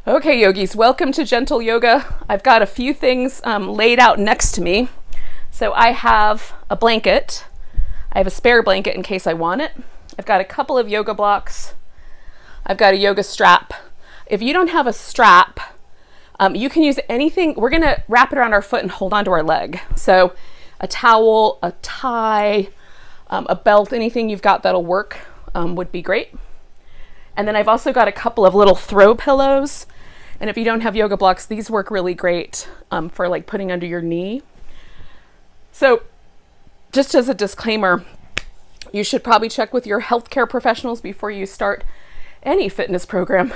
Okay, yogis, welcome to Gentle Yoga. I've got a few things laid out next to me. So I have a blanket. I have a spare blanket in case I want it. I've got a couple of yoga blocks. I've got a yoga strap. If you don't have a strap, you can use anything. We're going to wrap it around our foot and hold onto our leg. So a towel, a tie, a belt, anything you've got that'll work would be great. And then I've also got a couple of little throw pillows. And if you don't have yoga blocks, these work really great for like putting under your knee. So just as a disclaimer, you should probably check with your healthcare professionals before you start any fitness program,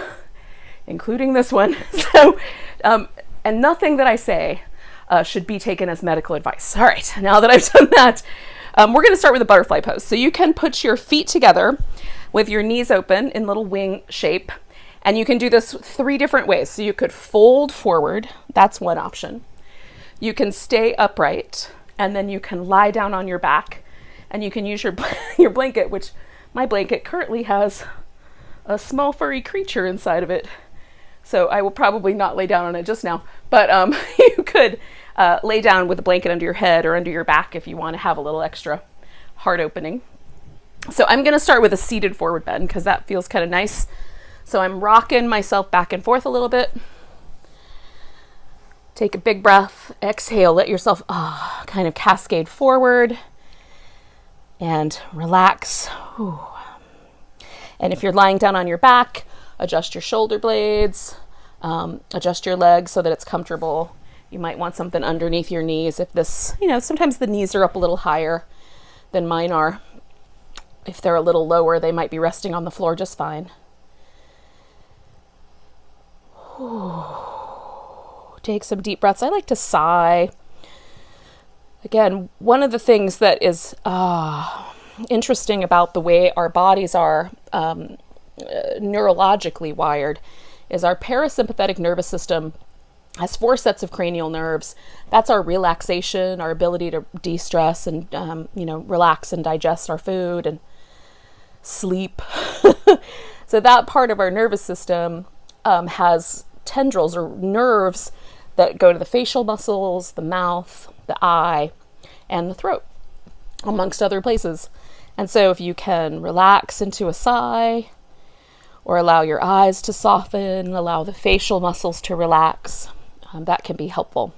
including this one. So, and nothing that I say should be taken as medical advice. All right, now that I've done that, we're going to start with a butterfly pose. So you can put your feet together with your knees open in little wing shape. And you can do this 3 different ways. So you could fold forward. That's one option. You can stay upright, and then you can lie down on your back, and you can use your blanket, which my blanket currently has a small furry creature inside of it. So I will probably not lay down on it just now, but you could lay down with a blanket under your head or under your back if you want to have a little extra heart opening. So I'm going to start with a seated forward bend because that feels kind of nice. So I'm rocking myself back and forth a little bit. Take a big breath, exhale, let yourself kind of cascade forward and relax. Ooh. And if you're lying down on your back, adjust your shoulder blades, adjust your legs so that it's comfortable. You might want something underneath your knees if this, sometimes the knees are up a little higher than mine are. If they're a little lower, they might be resting on the floor just fine. Take some deep breaths. I like to sigh. Again, one of the things that is interesting about the way our bodies are neurologically wired is our parasympathetic nervous system has 4 sets of cranial nerves. That's our relaxation, our ability to de-stress and relax and digest our food and sleep. So that part of our nervous system has tendrils or nerves that go to the facial muscles, the mouth, the eye, and the throat, amongst other places. And so if you can relax into a sigh, or allow your eyes to soften, allow the facial muscles to relax, that can be helpful.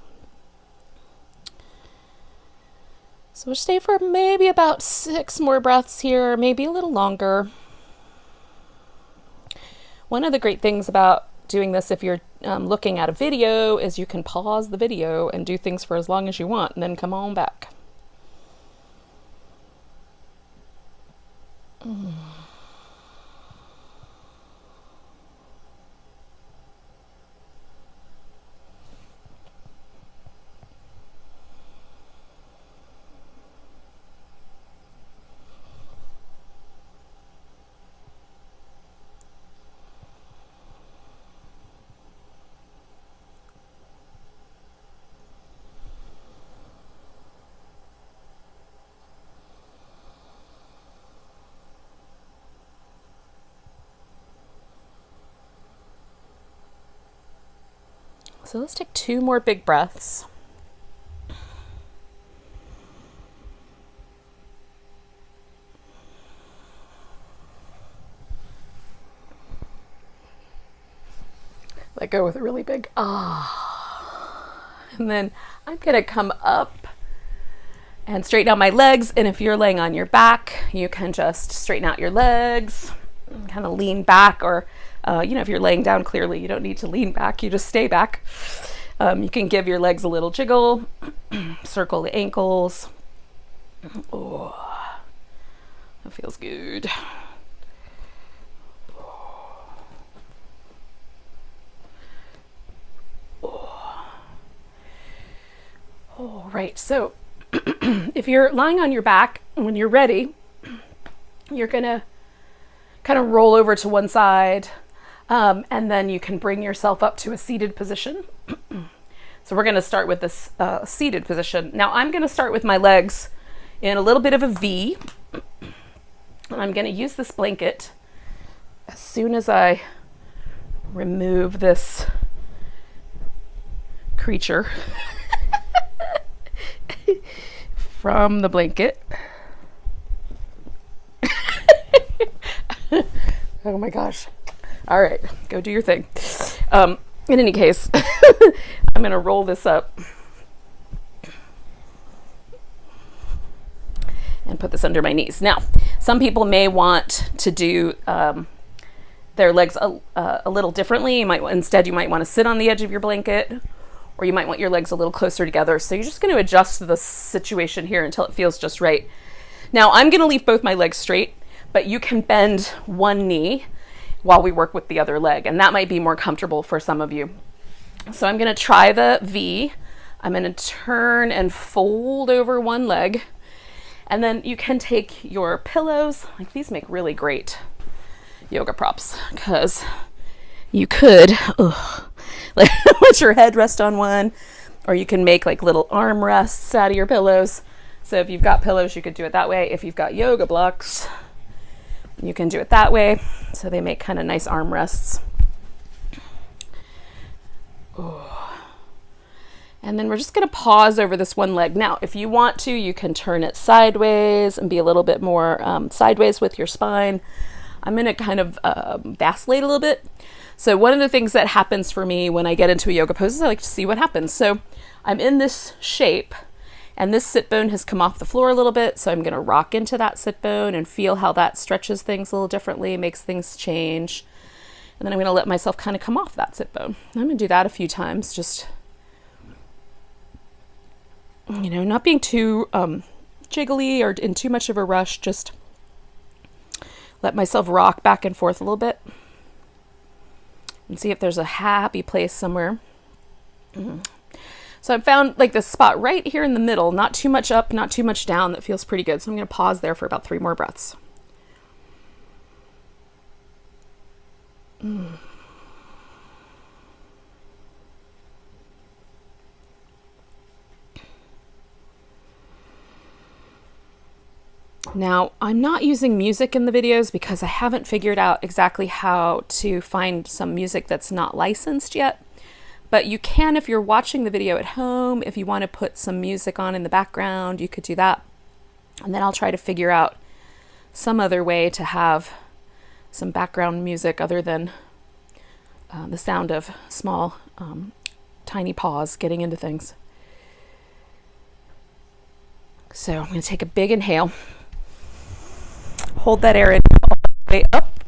So we'll stay for maybe about 6 more breaths here, maybe a little longer. One of the great things about doing this, if you're looking at a video, is you can pause the video and do things for as long as you want and then come on back. So let's take 2 more big breaths. Let go with a really big And then I'm going to come up and straighten out my legs. And if you're laying on your back, you can just straighten out your legs, kind of lean back, or if you're laying down, clearly you don't need to lean back, you just stay back. You can give your legs a little jiggle, circle the ankles. Oh, that feels good. All right, so if you're lying on your back, when you're ready, you're gonna kind of roll over to one side, and then you can bring yourself up to a seated position. So we're going to start with this seated position. Now I'm going to start with my legs in a little bit of a V. And I'm going to use this blanket as soon as I remove this creature from the blanket. Oh my gosh. All right, go do your thing. In any case, I'm going to roll this up and put this under my knees. Now, some people may want to do their legs a little differently. You might want to sit on the edge of your blanket, or you might want your legs a little closer together. So you're just going to adjust the situation here until it feels just right. Now, I'm going to leave both my legs straight, but you can bend one knee while we work with the other leg, and that might be more comfortable for some of you. So I'm going to try the V. I'm going to turn and fold over one leg, and then you can take your pillows. Like, these make really great yoga props, because you could like let your head rest on one, or you can make like little arm rests out of your pillows. So if you've got pillows, you could do it that way. If you've got yoga blocks, you can do it that way. So they make kind of nice arm rests. Ooh. And then we're just going to pause over this one leg. Now, if you want to, you can turn it sideways and be a little bit more sideways with your spine. I'm going to kind of vacillate a little bit. So one of the things that happens for me when I get into a yoga pose is I like to see what happens. So I'm in this shape, and this sit bone has come off the floor a little bit. So I'm going to rock into that sit bone and feel how that stretches things a little differently, makes things change. And then I'm going to let myself kind of come off that sit bone. I'm going to do that a few times, just, you know, not being too jiggly or in too much of a rush. Just let myself rock back and forth a little bit and see if there's a happy place somewhere. So I've found like this spot right here in the middle, not too much up, not too much down, that feels pretty good. So I'm going to pause there for about 3 more breaths. Now, I'm not using music in the videos because I haven't figured out exactly how to find some music that's not licensed yet. But you can, if you're watching the video at home, if you want to put some music on in the background, you could do that. And then I'll try to figure out some other way to have some background music other than the sound of small, tiny paws getting into things. So I'm going to take a big inhale. Hold that air in all the way up.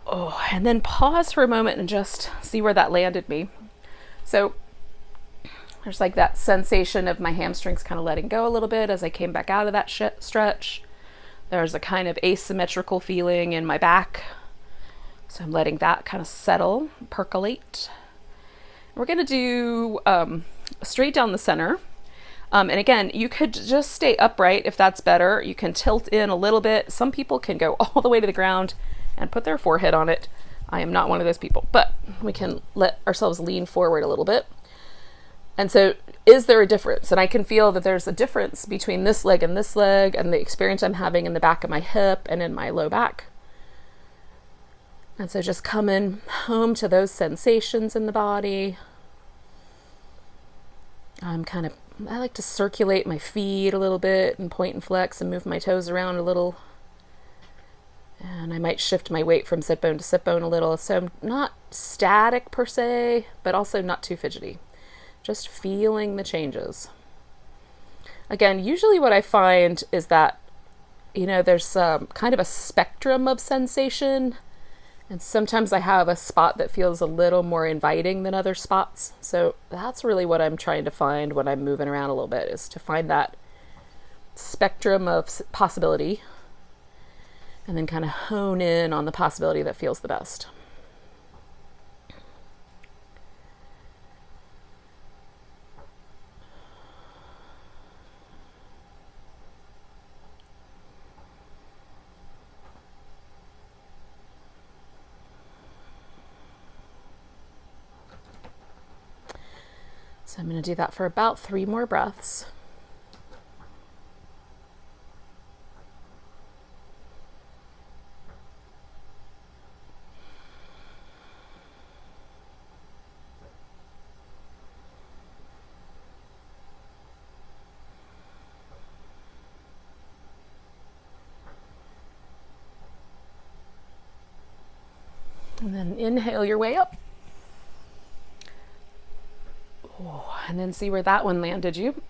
Oh, and then pause for a moment and just see where that landed me. So there's like that sensation of my hamstrings kind of letting go a little bit as I came back out of that stretch. There's a kind of asymmetrical feeling in my back. So I'm letting that kind of settle, percolate. We're going to do straight down the center. And again, you could just stay upright if that's better. You can tilt in a little bit. Some people can go all the way to the ground and put their forehead on it. I am not one of those people, but we can let ourselves lean forward a little bit. And so is there a difference? And I can feel that there's a difference between this leg and the experience I'm having in the back of my hip and in my low back. And so just coming home to those sensations in the body. I like to circulate my feet a little bit and point and flex and move my toes around a little. And I might shift my weight from sit bone to sit bone a little. So I'm not static per se, but also not too fidgety. Just feeling the changes. Again, usually what I find is that, you know, there's kind of a spectrum of sensation. And sometimes I have a spot that feels a little more inviting than other spots. So that's really what I'm trying to find when I'm moving around a little bit, is to find that spectrum of possibility and then kind of hone in on the possibility that feels the best. So I'm going to do that for about 3 more breaths. And then inhale your way up. Oh, and then see where that one landed you.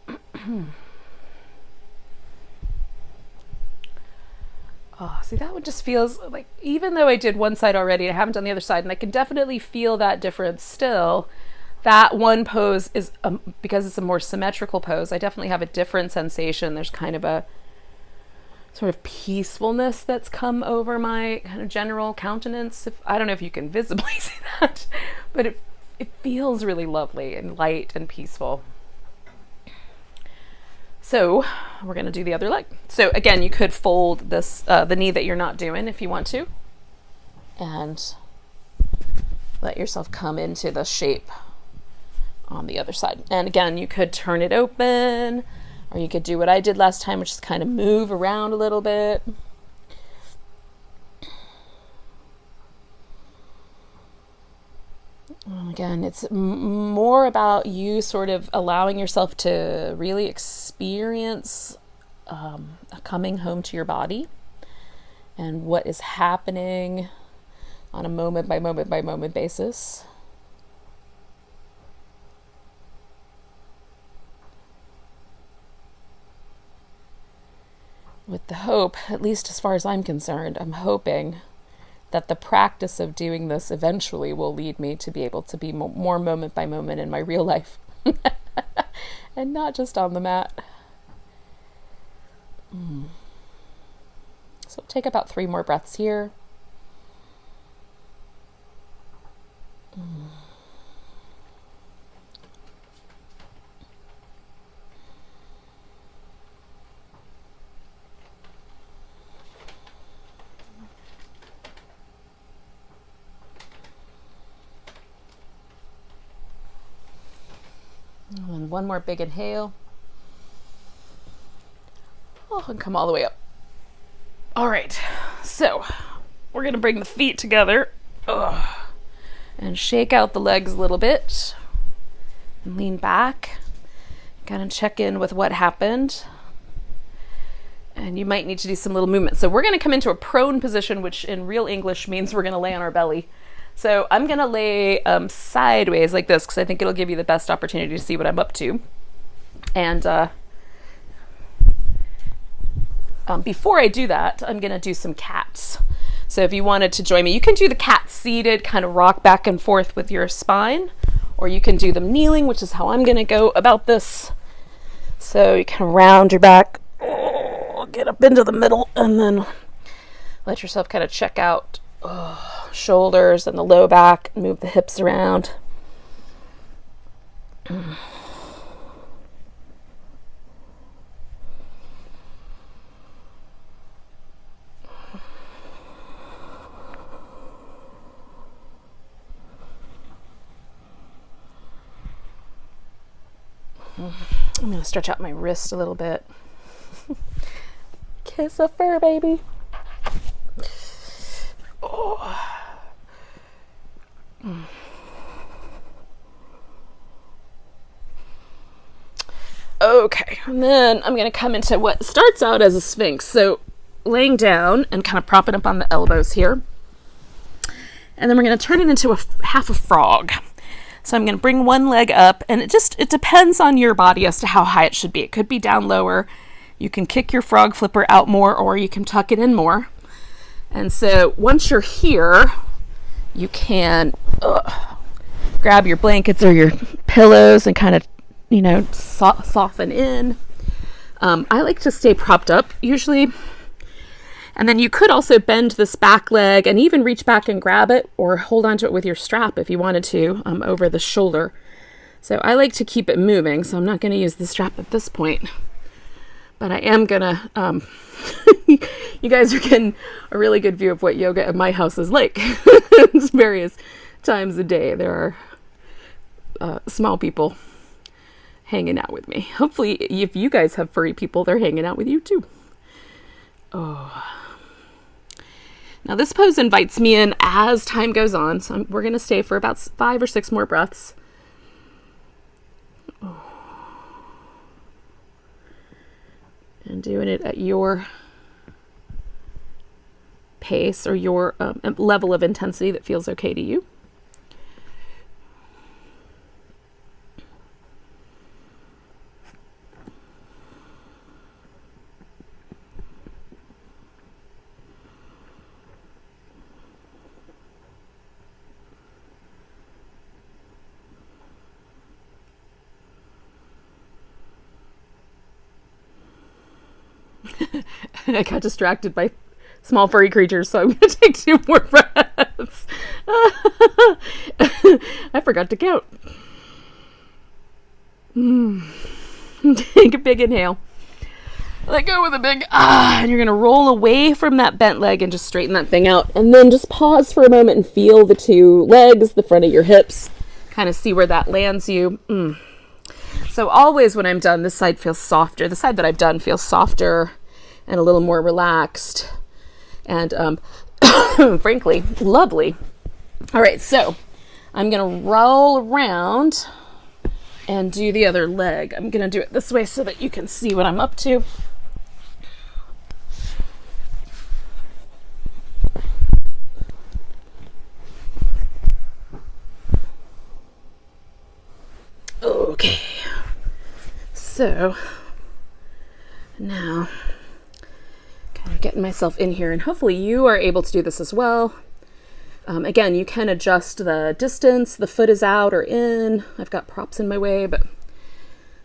Oh, see, that one just feels like, even though I did one side already, I haven't done the other side, and I can definitely feel that difference still. That one pose is, because it's a more symmetrical pose, I definitely have a different sensation. There's kind of a sort of peacefulness that's come over my kind of general countenance. I don't know if you can visibly see that, but it feels really lovely and light and peaceful. So we're going to do the other leg. So again, you could fold this, the knee that you're not doing if you want to, and let yourself come into the shape on the other side. And again, you could turn it open, or you could do what I did last time, which is kind of move around a little bit. Again, it's more about you sort of allowing yourself to really experience coming home to your body and what is happening on a moment by moment by moment basis. With the hope, at least as far as I'm concerned, I'm hoping that the practice of doing this eventually will lead me to be able to be more moment by moment in my real life and not just on the mat. So take about 3 more breaths here. And one more big inhale. Oh, and come all the way up. All right, so we're gonna bring the feet together and shake out the legs a little bit and lean back. Kind of check in with what happened. And you might need to do some little movement. So we're gonna come into a prone position, which in real English means we're gonna lay on our belly. So I'm going to lay sideways like this because I think it'll give you the best opportunity to see what I'm up to. And before I do that, I'm going to do some cats. So if you wanted to join me, you can do the cat seated, kind of rock back and forth with your spine, or you can do them kneeling, which is how I'm going to go about this. So you kind of round your back, get up into the middle, and then let yourself kind of check out shoulders and the low back, move the hips around. I'm going to stretch out my wrist a little bit. Kiss a fur baby. Oh. Okay, and then I'm going to come into what starts out as a sphinx. So laying down and kind of propping up on the elbows here. And then we're going to turn it into half a frog. So I'm going to bring one leg up, and it depends on your body as to how high it should be. It could be down lower. You can kick your frog flipper out more, or you can tuck it in more. And so once you're here, you can grab your blankets or your pillows and kind of, soften in. I like to stay propped up usually. And then you could also bend this back leg and even reach back and grab it or hold onto it with your strap if you wanted to over the shoulder. So I like to keep it moving, so I'm not going to use the strap at this point. But I am going to, you guys are getting a really good view of what yoga at my house is like. It's various times a day. There are small people hanging out with me. Hopefully, if you guys have furry people, they're hanging out with you too. Oh. Now this pose invites me in as time goes on, so we're going to stay for about 5 or 6 more breaths. Oh. And doing it at your pace or your level of intensity that feels okay to you. I got distracted by small furry creatures, so I'm going to take 2 more breaths. I forgot to count. Take a big inhale. Let go with a big and you're going to roll away from that bent leg and just straighten that thing out. And then just pause for a moment and feel the 2 legs, the front of your hips, kind of see where that lands you. So always when I'm done, this side feels softer. The side that I've done feels softer and a little more relaxed and frankly, lovely. All right, so I'm going to roll around and do the other leg. I'm going to do it this way so that you can see what I'm up to. Okay, so now kind of getting myself in here, and hopefully you are able to do this as well. Again, you can adjust the distance, the foot is out or in. I've got props in my way, but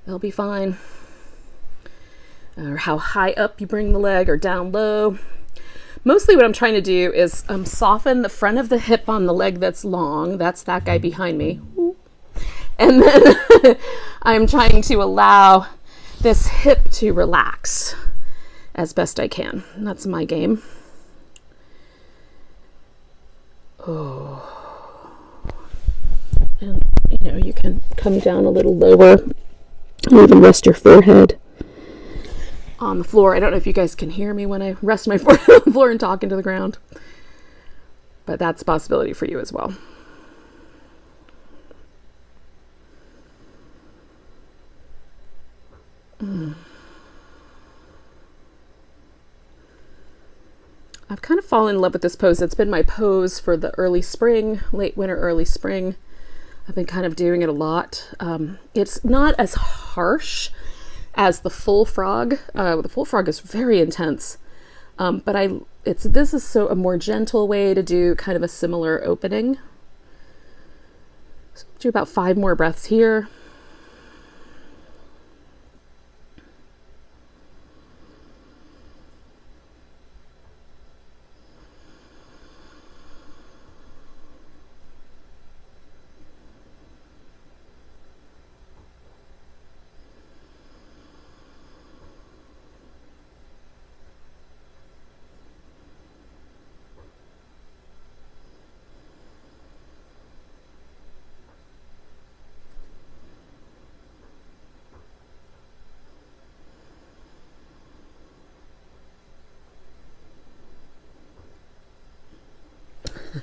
they'll be fine. Or how high up you bring the leg or down low. Mostly what I'm trying to do is soften the front of the hip on the leg that's long. That's that guy behind me. And then I'm trying to allow this hip to relax as best I can. And that's my game. Oh. And, you can come down a little lower. You even rest your forehead on the floor. I don't know if you guys can hear me when I rest my forehead on the floor and talk into the ground. But that's a possibility for you as well. I've kind of fallen in love with this pose. It's been my pose for the early spring, late winter, early spring. I've been kind of doing it a lot. It's not as harsh as the full frog. The full frog is very intense, but this is so a more gentle way to do kind of a similar opening. So do about 5 more breaths here.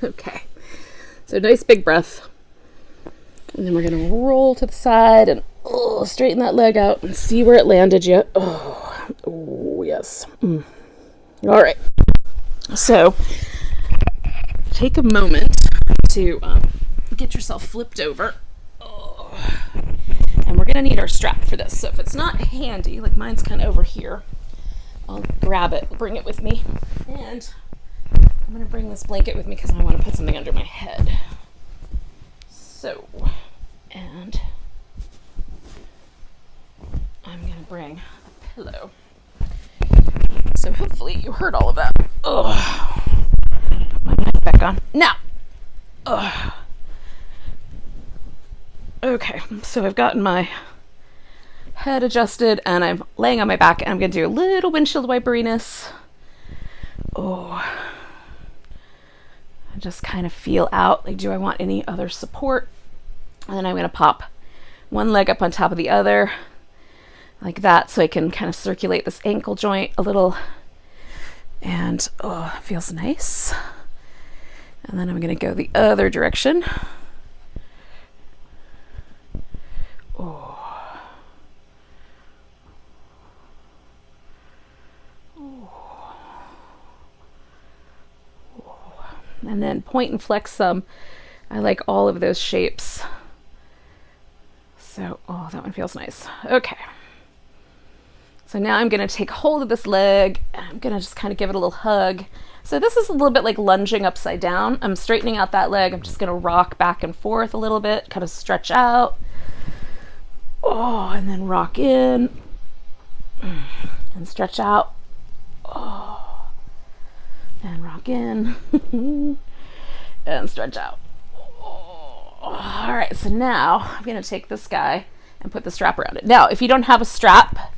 Okay, so nice big breath, and then we're going to roll to the side and straighten that leg out and see where it landed you. Oh yes. All right, so take a moment to get yourself flipped over, and we're going to need our strap for this. So if it's not handy, like mine's kind of over here, I'll grab it, bring it with me, and I'm going to bring this blanket with me because I want to put something under my head. So, and I'm going to bring a pillow. So hopefully you heard all of that. Put my mic back on. Now. Okay, so I've gotten my head adjusted and I'm laying on my back and I'm going to do a little windshield wiperiness. Just kind of feel out, like, do I want any other support? And then I'm going to pop one leg up on top of the other like that so I can kind of circulate this ankle joint a little, and it feels nice. And then I'm going to go the other direction. and then point and flex some. I like all of those shapes. So, oh, that one feels nice. Okay. So now I'm going to take hold of this leg, and I'm going to just kind of give it a little hug. So this is a little bit like lunging upside down. I'm straightening out that leg. I'm just going to rock back and forth a little bit, kind of stretch out. Oh, and then rock in and stretch out. Oh, and rock in and stretch out. Oh. All right, so now I'm going to take this guy and put the strap around it. Now, if you don't have a strap,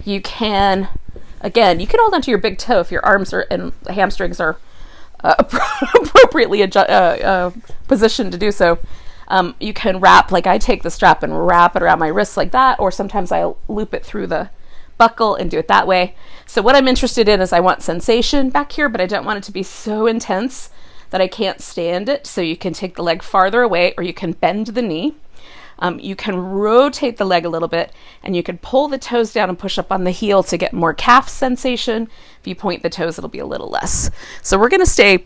you can, again, you can hold onto your big toe if your arms are and hamstrings are appropriately positioned to do so. You can wrap, like I take the strap and wrap it around my wrists like that, or sometimes I loop it through the buckle and do it that way. So what I'm interested in is I want sensation back here, but I don't want it to be so intense that I can't stand it. So you can take the leg farther away, or you can bend the knee. You can rotate the leg a little bit, and you can pull the toes down and push up on the heel to get more calf sensation. If you point the toes, it'll be a little less. So we're going to stay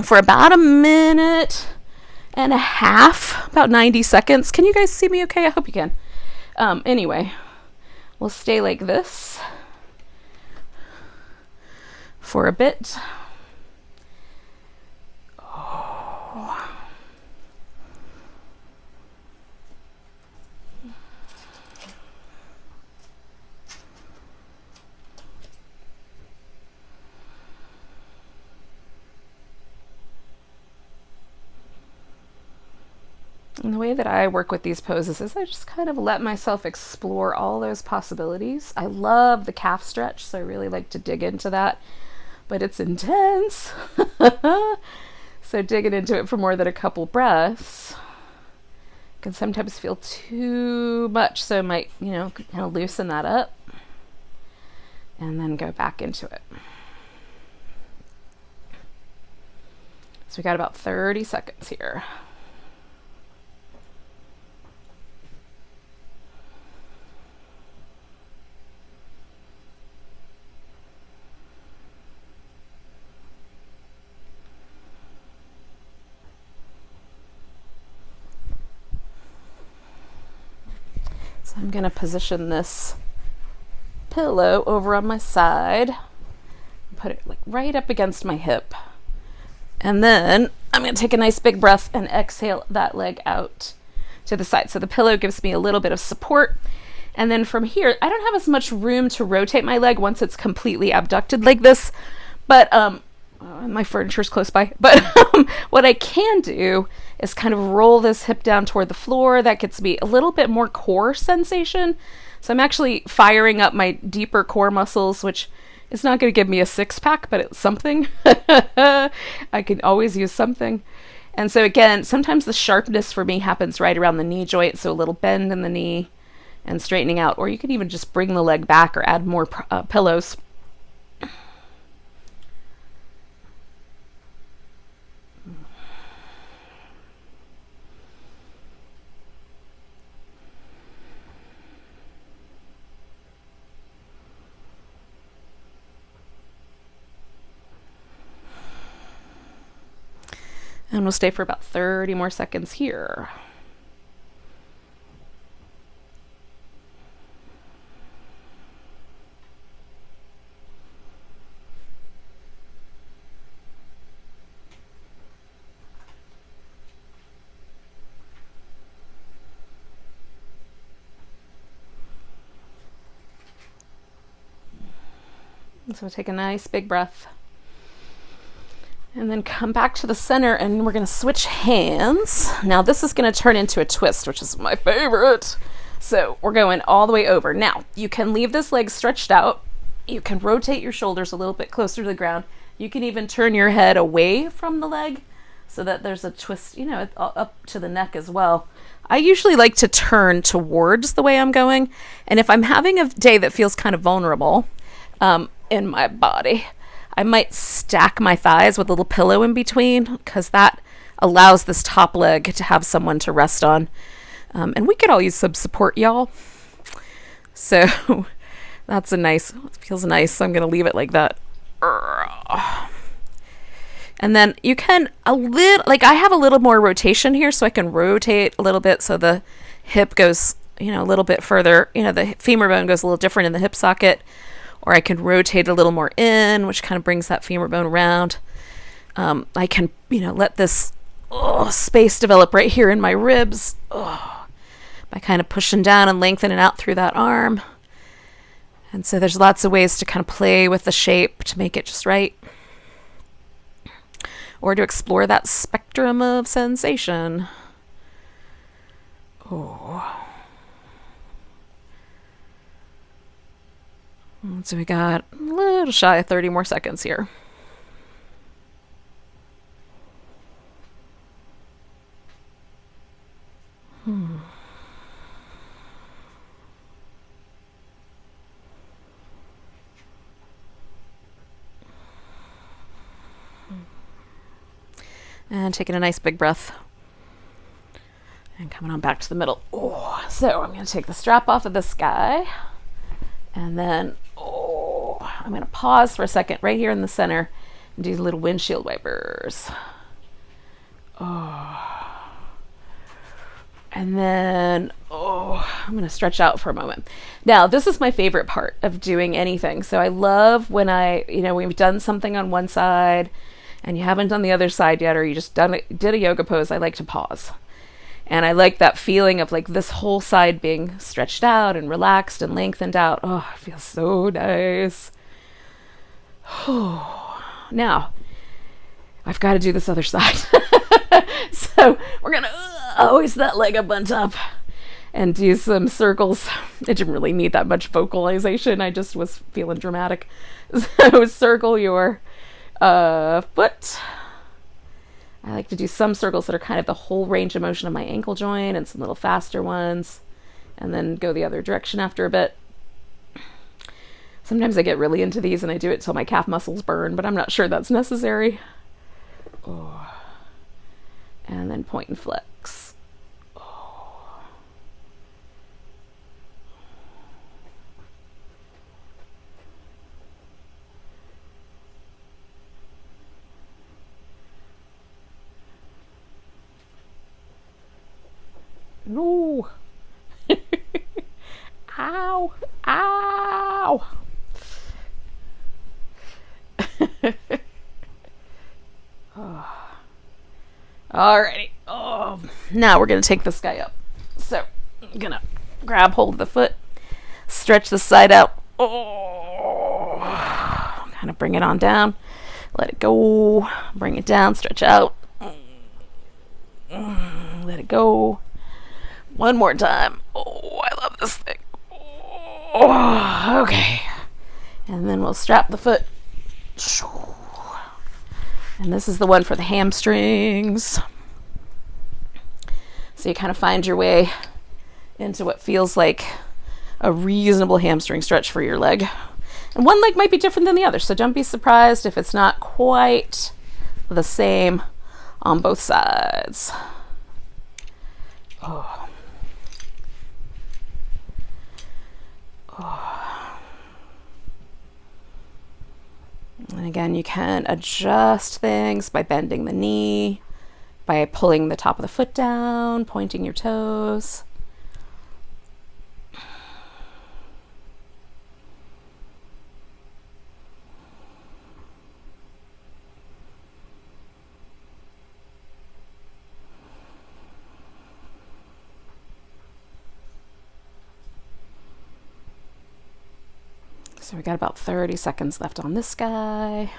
for about a minute and a half, about 90 seconds. Can you guys see me okay? I hope you can. Anyway, we'll stay like this for a bit. And the way that I work with these poses is I just kind of let myself explore all those possibilities. I love the calf stretch, so I really like to dig into that, but it's intense. So digging into it for more than a couple breaths can sometimes feel too much, so I might, kind of loosen that up and then go back into it. So we got about 30 seconds here. So I'm going to position this pillow over on my side, put it like right up against my hip. And then I'm going to take a nice big breath and exhale that leg out to the side. So the pillow gives me a little bit of support. And then from here, I don't have as much room to rotate my leg once it's completely abducted like this. But my furniture's close by. But what I can do is kind of roll this hip down toward the floor. That gets me a little bit more core sensation. So I'm actually firing up my deeper core muscles, which is not going to give me a six-pack, but it's something. I can always use something. And so again, sometimes the sharpness for me happens right around the knee joint, so a little bend in the knee and straightening out. Or you could even just bring the leg back or add more pillows. And we'll stay for about 30 more seconds here. So take a nice big breath. And then come back to the center, and we're going to switch hands. Now this is going to turn into a twist, which is my favorite. So we're going all the way over. Now you can leave this leg stretched out. You can rotate your shoulders a little bit closer to the ground. You can even turn your head away from the leg so that there's a twist, up to the neck as well. I usually like to turn towards the way I'm going. And if I'm having a day that feels kind of vulnerable in my body, I might stack my thighs with a little pillow in between, because that allows this top leg to have someone to rest on. And we could all use some support, y'all. So feels nice. So I'm going to leave it like that. And And then you can I have a little more rotation here, so I can rotate a little bit so the hip goes, a little bit further. The femur bone goes a little different in the hip socket. Or I can rotate a little more in, which kind of brings that femur bone around. I can, let this space develop right here in my ribs by kind of pushing down and lengthening out through that arm. And so there's lots of ways to kind of play with the shape to make it just right. Or to explore that spectrum of sensation. So we got a little shy of 30 more seconds here. And taking a nice big breath. And coming on back to the middle. So I'm going to take the strap off of this guy. And then, I'm going to pause for a second right here in the center and do little windshield wipers. And then, I'm going to stretch out for a moment. Now, this is my favorite part of doing anything. So I love when we've done something on one side and you haven't done the other side yet, or you just did a yoga pose. I like to pause. And I like that feeling of like this whole side being stretched out and relaxed and lengthened out. It feels so nice. Now, I've got to do this other side. So we're going to hoist that leg up on top and do some circles. I didn't really need that much vocalization. I just was feeling dramatic. So circle your foot. I like to do some circles that are kind of the whole range of motion of my ankle joint and some little faster ones, and then go the other direction after a bit. Sometimes I get really into these and I do it till my calf muscles burn, but I'm not sure that's necessary. And then point and flex. No. Ow. Ow. Alrighty. Now we're going to take this guy up. So I'm going to grab hold of the foot, stretch the side out. Kind of bring it on down. Let it go. Bring it down, stretch out. Let it go. One more time. I love this thing. Okay. And then we'll strap the foot. And this is the one for the hamstrings. So you kind of find your way into what feels like a reasonable hamstring stretch for your leg. And one leg might be different than the other, so don't be surprised if it's not quite the same on both sides. And again, you can adjust things by bending the knee, by pulling the top of the foot down, pointing your toes. So we got about 30 seconds left on this guy.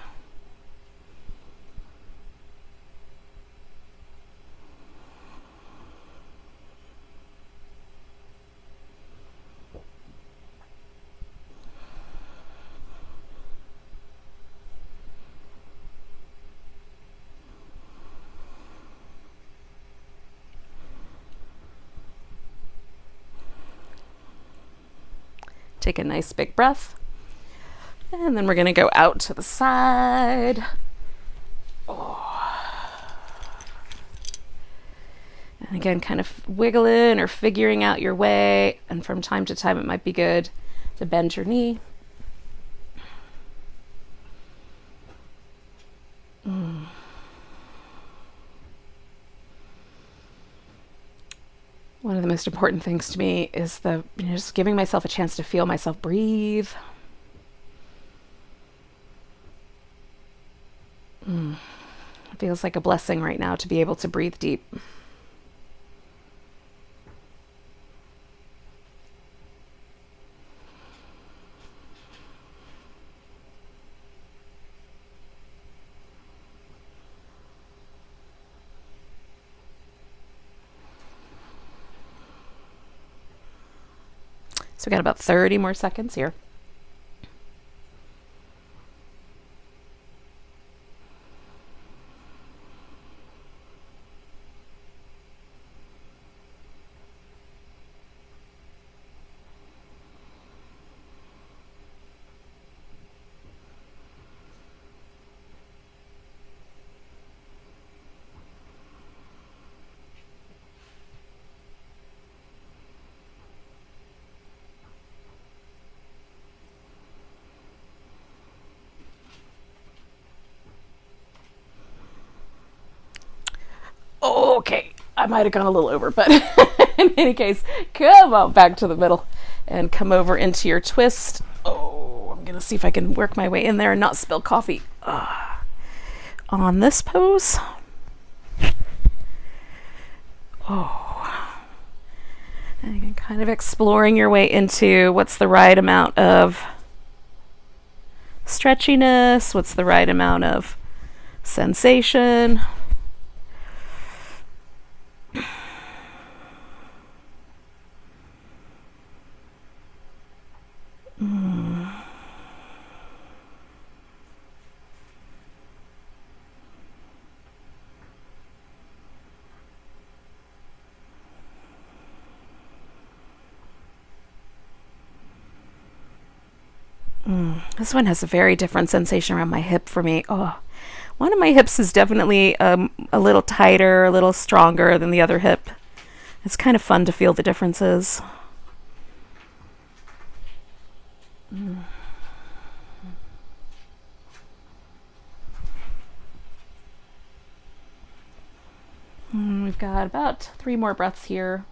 Take a nice big breath. And then we're going to go out to the side. And again, kind of wiggling or figuring out your way. And from time to time, it might be good to bend your knee. One of the most important things to me is just giving myself a chance to feel myself breathe. It feels like a blessing right now to be able to breathe deep. So we got about 30 more seconds here. Okay, I might have gone a little over, but in any case, come on back to the middle and come over into your twist. Oh, I'm going to see if I can work my way in there and not spill coffee on this pose. Oh, and again, kind of exploring your way into what's the right amount of stretchiness, what's the right amount of sensation. This one has a very different sensation around my hip for me. Oh, one of my hips is definitely a little tighter, a little stronger than the other hip. It's kind of fun to feel the differences. We've got about 3 more breaths here.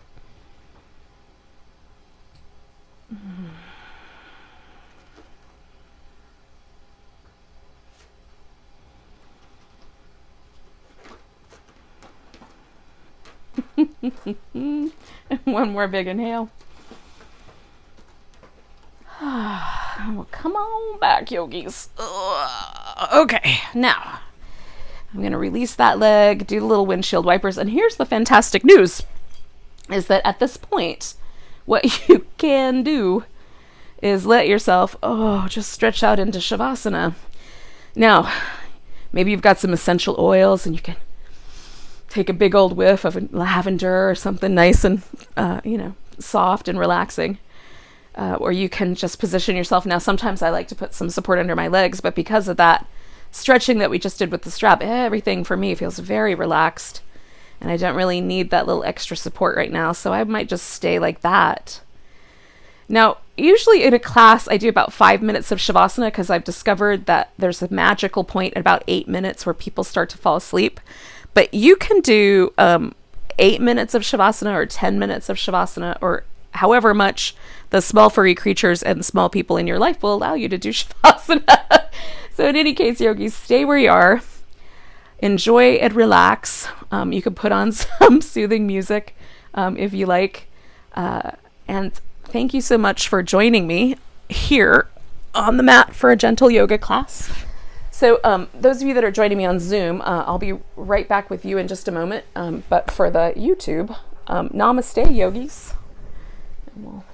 One more big inhale. Well, come on back, yogis. Okay, now I'm going to release that leg, do the little windshield wipers, and here's the fantastic news, is that at this point, what you can do is let yourself, just stretch out into Shavasana. Now, maybe you've got some essential oils and you can take a big old whiff of lavender or something nice and, soft and relaxing. Or you can just position yourself. Now, sometimes I like to put some support under my legs, but because of that stretching that we just did with the strap, everything for me feels very relaxed. And I don't really need that little extra support right now, so I might just stay like that. Now, usually in a class, I do about 5 minutes of Shavasana because I've discovered that there's a magical point at about 8 minutes where people start to fall asleep. But you can do 8 minutes of Shavasana or 10 minutes of Shavasana or however much the small furry creatures and small people in your life will allow you to do Shavasana. So in any case, yogis, stay where you are. Enjoy and relax. You can put on some soothing music if you like. And thank you so much for joining me here on the mat for a gentle yoga class. So those of you that are joining me on Zoom, I'll be right back with you in just a moment. But for the YouTube, namaste, yogis. And we'll